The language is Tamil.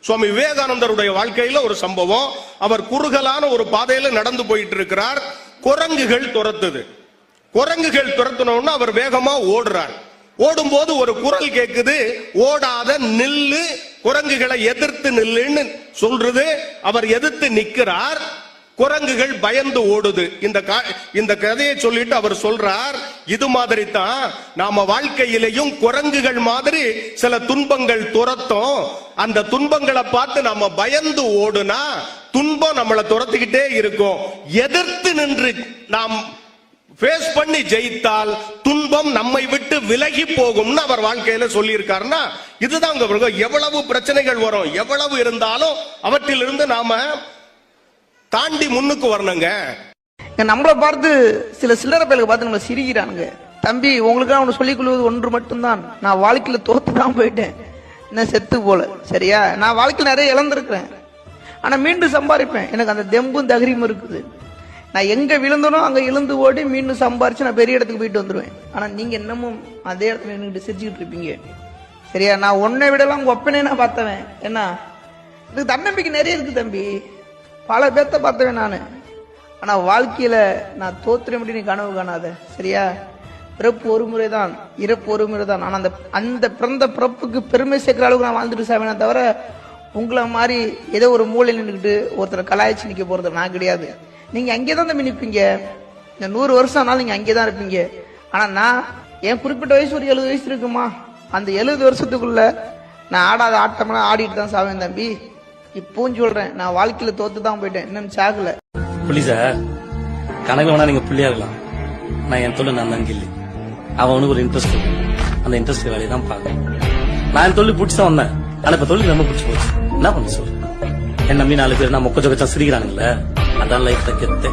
சுவாமி விவேகானந்தருடைய வாழ்க்கையில ஒரு சம்பவம். அவர் குறுகலான ஒரு பாதையில நடந்து போயிட்டு இருக்கிறார். குரங்குகள் துரத்துது. குரங்குகள் துரத்துனோன்னு அவர் வேகமா ஓடுறார். ஓடும்போது ஒரு குரல் கேக்குது, ஓடாத நில்லு, குரங்குகளை எதிர்த்து நில்லுன்னு சொல்றது. அவர் எதிர்த்து நிக்கிறார். குரங்குகள் பயந்து ஓடுது. இந்த கதையை சொல்லிட்டு அவர் சொல்றார், இது மாதிரி தான் நாம வாழ்க்கையிலையும் குரங்குகள் மாதிரி சில துன்பங்கள் துரத்தும். அந்த துன்பங்களை பார்த்து நாம பயந்து ஓடுனா துன்பம் நம்மளை துரத்திக்கிட்டே இருக்கும். எதிர்த்து நின்று நாம் ஃபேஸ் பண்ணி ஜெயித்தால் துன்பம் நம்மை விட்டு விலகி போகும்னு அவர் வாழ்க்கையில சொல்லி இருக்காருன்னா இதுதான். எவ்வளவு பிரச்சனைகள் வரும், எவ்வளவு இருந்தாலும் அவற்றிலிருந்து நாம தாண்டி முன்னுக்கு வரணுங்க. நம்மளை பார்த்து சில சில்லறை பேருக்கு பார்த்து நம்மளை சிரிக்கிறானுங்க. தம்பி, உங்களுக்கு அவனு சொல்லிக் கொள்வது ஒன்று மட்டும்தான், நான் வாழ்க்கையில தோத்துதான் போயிட்டேன், நான் செத்து போல. சரியா? நான் வாழ்க்கையில் நிறைய இழந்திருக்கிறேன், ஆனா மீண்டும் சம்பாதிப்பேன். எனக்கு அந்த தெம்பும் தகரியும் இருக்குது. நான் எங்க விழுந்தனோ அங்க இழுந்து ஓடி மீண்டும் சம்பாரிச்சு நான் பெரிய இடத்துக்கு போயிட்டு வந்துருவேன். ஆனா நீங்க என்னமும் அதே இடத்துல நின்றுட்டு சிரிச்சுக்கிட்டு இருப்பீங்க. சரியா? நான் உன்னை விடலாம் உங்க ஒப்பனே நான் பார்த்தவன். என்ன, இதுக்கு தன்னம்பிக்கை நிறைய இருக்கு தம்பி. பல பேர்த்த பார்த்தவன் நானு. ஆனா வாழ்க்கையில நான் தோத்துற மட்டும் நீ கனவு காணாத. சரியா? பிறப்பு ஒரு முறைதான், இறப்பு ஒரு முறைதான். ஆனா அந்த பிறந்த பிறப்புக்கு பெருமை சேர்க்கிற அளவுக்கு நான் வாழ்ந்துட்டு சாவேனே தவிர உங்களை மாதிரி ஏதோ ஒரு மூலையில் நின்றுக்கிட்டு ஒருத்தரை கலாய்ச்சி நிக்க போறது நான் கிடையாது. நீங்க அங்கேதான் தம்பி நிற்பீங்க. இந்த 100 வருஷம் ஆனாலும் நீங்க அங்கேதான் இருப்பீங்க. ஆனா நான் என் குறிப்பிட்ட வயசு ஒரு 70 வயசு இருக்குமா, அந்த 70 வருஷத்துக்குள்ள நான் ஆடாத ஆட்டம்லாம் ஆடிட்டு தான் சாவேன் தம்பி. இப்பவும் சொல்றேன், நான் வாழ்க்கையில தோத்து தான் போயிட்டேன், இன்னும் சாகல. புள்ளி சார், கணக்கு வேணா நீங்க புள்ளியா இருக்கலாம். நான் என் தொழில் நான் தான் கில்லி. அவனுக்கு ஒரு இன்ட்ரெஸ்ட் இருக்கு, அந்த இன்ட்ரெஸ்ட் வேலையை தான் பார்க்கணும். நான் என் தொழில் பிடிச்சி தான் வந்தேன், ஆனா இப்ப தொழில் ரொம்ப பிடிச்சி போச்சு. என்ன பண்ண சொல்லு, என் நம்பி 4 பேர் நான் மொக்க சொக்கச்சா சிரிக்கிறானுங்களே, அதான் லைஃப் கெத்து.